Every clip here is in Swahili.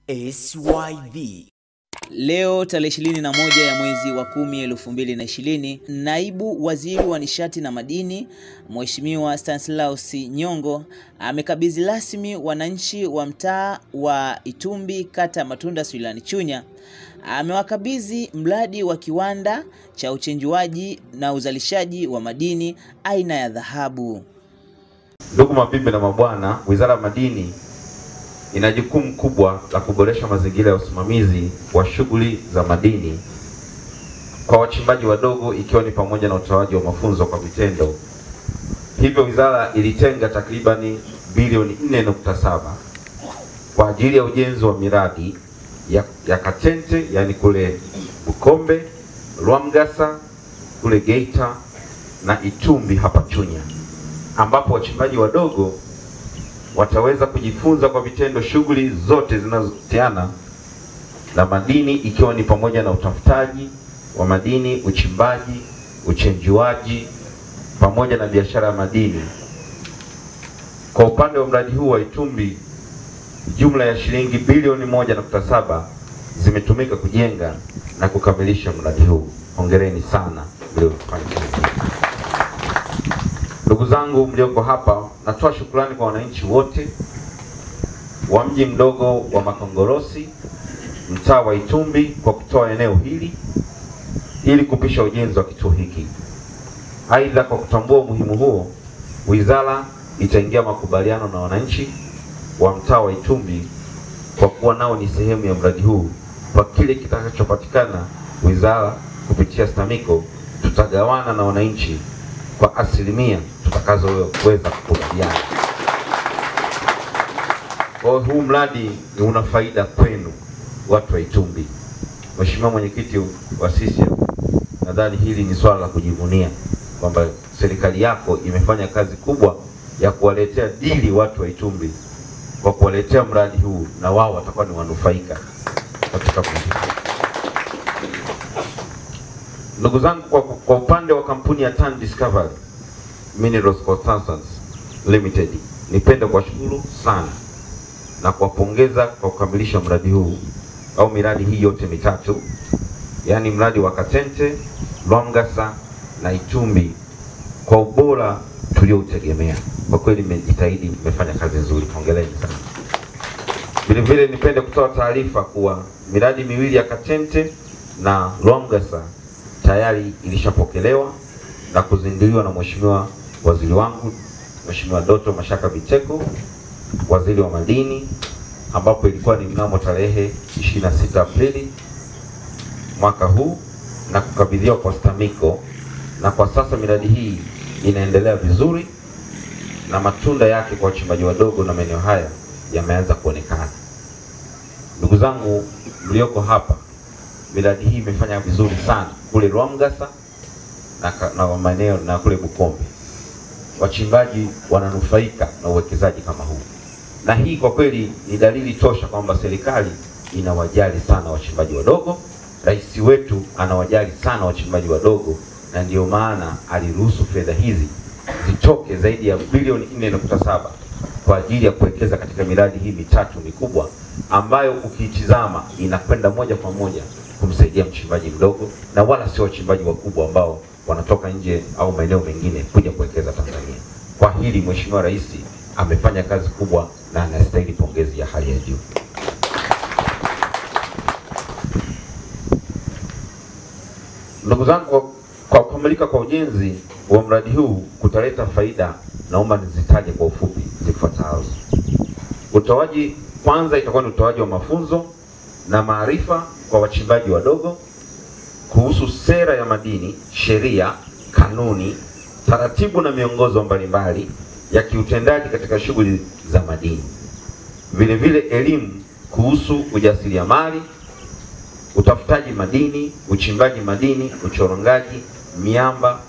SYV. Leo tarehe 21 ya mwezi wa 10 2020, Naibu Waziri wa Nishati na Madini Mheshimiwa Stanislaus Nyongo amekabidhi rasmi wananchi wa mtaa wa Itumbi, kata Matunda, wilayani Chunya. Amewakabidhi mradi wa kiwanda cha uchenjuaji na uzalishaji wa madini aina ya dhahabu. Ndugu mabibi na mabwana, Wizara ya Madini ina jukumu kubwa la kuboresha mazingira ya usimamizi wa shughuli za madini kwa wachimbaji wadogo, ikiwa ni pamoja na utoaji wa mafunzo kwa vitendo. Hivyo wizara ilitenga takribani bilioni 4.7 kwa ajili ya ujenzi wa miradi ya Katente, yani kule Bukombe, Rwamgasa kule Geita na Itumbi hapa Chunya, ambapo wachimbaji wadogo wataweza kujifunza kwa vitendo shughuli zote zinazohusiana na madini, ikiwa ni pamoja na utafutaji wa madini, uchimbaji, uchenjuaji pamoja na biashara ya madini. Kwa upande wa mradi huu wa Itumbi, jumla ya shilingi bilioni 1.7 zimetumika kujenga na kukamilisha mradi huu. Hongereni sana mliofanya. Ndugu zangu mlioko hapa, natoa shukrani kwa wananchi wote wa mji mdogo wa Makongorosi, mtaa wa Itumbi, kwa kutoa eneo hili ili kupisha ujenzi wa kituo hiki. Aidha, kwa kutambua umuhimu huo, wizara itaingia makubaliano na wananchi wa mtaa wa Itumbi kwa kuwa nao ni sehemu ya mradi huu. Kwa kile kitakachopatikana, wizara kupitia STAMICO tutagawana na wananchi kwa asilimia tutakazoweza kukubaliana. Kwa huu mradi ni una faida kwenu watu wa Itumbi. Mheshimiwa Mwenyekiti wa CCM, nadhani hili ni swala la kujivunia kwamba serikali yako imefanya kazi kubwa ya kuwaletea dili watu wa Itumbi kwa kuwaletea mradi huu, na wao watakuwa ni wanufaika katika mradi. Ndugu zangu, kwa upande wa kampuni ya Tan Discovery Minerals Consultants Limited, nipende kuwashukuru sana na kuwapongeza kwa kukamilisha mradi huu au miradi hii yote mitatu, yani mradi wa Katente, Rwamgasa na Itumbi, kwa ubora tulioutegemea. Kwa kweli mmejitahidi, mmefanya kazi nzuri, hongereni sana. Vile vile nipende kutoa taarifa kuwa miradi miwili ya Katente na Rwamgasa tayari ilishapokelewa na kuzinduliwa na Mheshimiwa Waziri wangu Mheshimiwa Doto Mashaka Biteko, Waziri wa Madini, ambapo ilikuwa ni mnamo tarehe 26 Aprili mwaka huu, na kukabidhiwa kwa STAMICO, na kwa sasa miradi hii inaendelea vizuri na matunda yake kwa wachimbaji wadogo na maeneo haya yameanza kuonekana. Ndugu zangu mlioko hapa, miradi hii imefanya vizuri sana kule Rwamgasa na maeneo na kule Bukombe. Wachimbaji wananufaika na uwekezaji kama huu, na hii kwa kweli ni dalili tosha kwamba serikali inawajali sana wachimbaji wadogo. Rais wetu anawajali sana wachimbaji wadogo, na ndio maana aliruhusu fedha hizi zitoke zaidi ya bilioni 4.7 kwa ajili ya kuwekeza katika miradi hii mitatu mikubwa, ambayo ukiitizama inakwenda moja kwa moja kumsaidia mchimbaji mdogo na wala sio wachimbaji wakubwa ambao wanatoka nje au maeneo mengine kuja kuwekeza Tanzania. Kwa hili Mheshimiwa Rais amefanya kazi kubwa na anastahili pongezi ya hali ya juu. Ndugu zangu, kwa kukamilika kwa ujenzi wa mradi huu kutaleta faida, naomba nizitaje kwa ufupi zifuatazo. Utoaji, kwanza itakuwa ni utoaji wa mafunzo na maarifa kwa wachimbaji wadogo kuhusu sera ya madini, sheria, kanuni, taratibu na miongozo mbalimbali ya kiutendaji katika shughuli za madini. Vile vile elimu kuhusu ujasiriamali, utafutaji madini, uchimbaji madini, uchorongaji, miamba,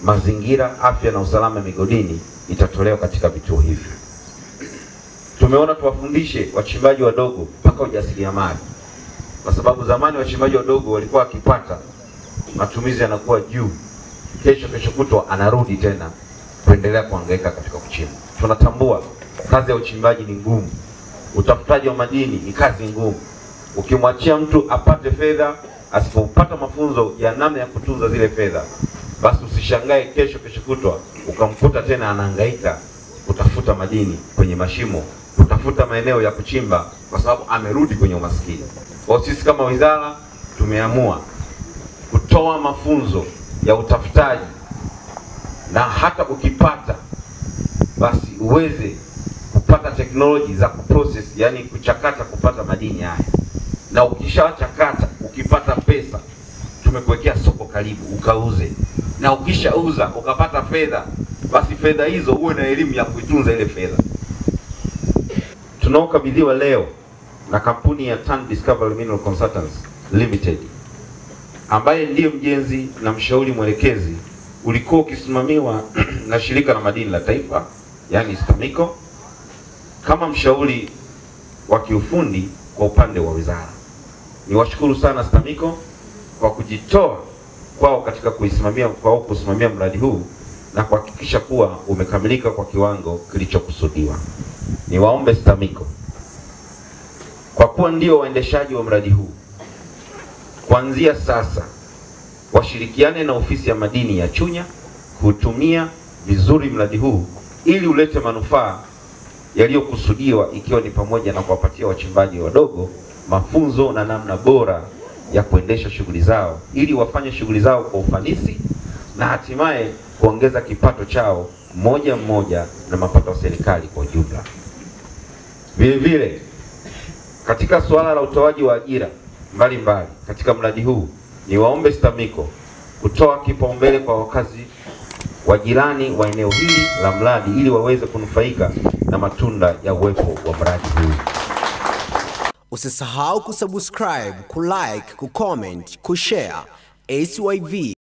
mazingira, afya na usalama migodini itatolewa katika vituo hivi. Tumeona tuwafundishe wachimbaji wadogo mpaka ujasiriamali, kwa sababu zamani wachimbaji wadogo walikuwa wakipata matumizi yanakuwa juu, kesho kutwa anarudi tena kuendelea kuhangaika katika kuchimba. Tunatambua kazi ya uchimbaji ni ngumu, utafutaji wa madini ni kazi ngumu. Ukimwachia mtu apate fedha, asipopata mafunzo ya namna ya kutunza zile fedha, basi usishangae kesho kutwa ukamkuta tena anahangaika kutafuta madini kwenye mashimo, kutafuta maeneo ya kuchimba, kwa sababu amerudi kwenye umaskini. Kwa sisi kama wizara tumeamua kutoa mafunzo ya utafutaji, na hata ukipata basi uweze kupata teknoloji za kuprocess, yani kuchakata kupata madini haya. Na ukishachakata ukipata pesa, tumekuwekea soko karibu ukauze. Na ukishauza ukapata fedha, basi fedha hizo uwe na elimu ya kuitunza ile fedha. Tunaokabidhiwa leo na kampuni ya Tan Discovery Mineral Consultants Limited, ambaye ndiye mjenzi na mshauri mwelekezi, ulikuwa ukisimamiwa na Shirika la Madini la Taifa, yani STAMICO, kama mshauri wa kiufundi kwa upande wa wizara. Niwashukuru sana STAMICO kwa kujitoa kwao katika kusimamia mradi huu na kuhakikisha kuwa umekamilika kwa kiwango kilichokusudiwa. Niwaombe STAMICO, kwa kuwa ndio waendeshaji wa mradi huu, kuanzia sasa washirikiane na ofisi ya madini ya Chunya kutumia vizuri mradi huu ili ulete manufaa yaliyokusudiwa, ikiwa ni pamoja na kuwapatia wachimbaji wadogo mafunzo na namna bora ya kuendesha shughuli zao, ili wafanye shughuli zao kwa ufanisi na hatimaye kuongeza kipato chao mmoja na mapato ya serikali kwa ujumla. Vile vile katika suala la utoaji wa ajira mbalimbali katika mradi huu, ni waombe STAMICO kutoa kipaumbele kwa wakazi wa jirani wa eneo hili la mradi ili waweze kunufaika na matunda ya uwepo wa mradi huu. Usisahau kusubscribe, kulike, kucomment, kushare. ACYV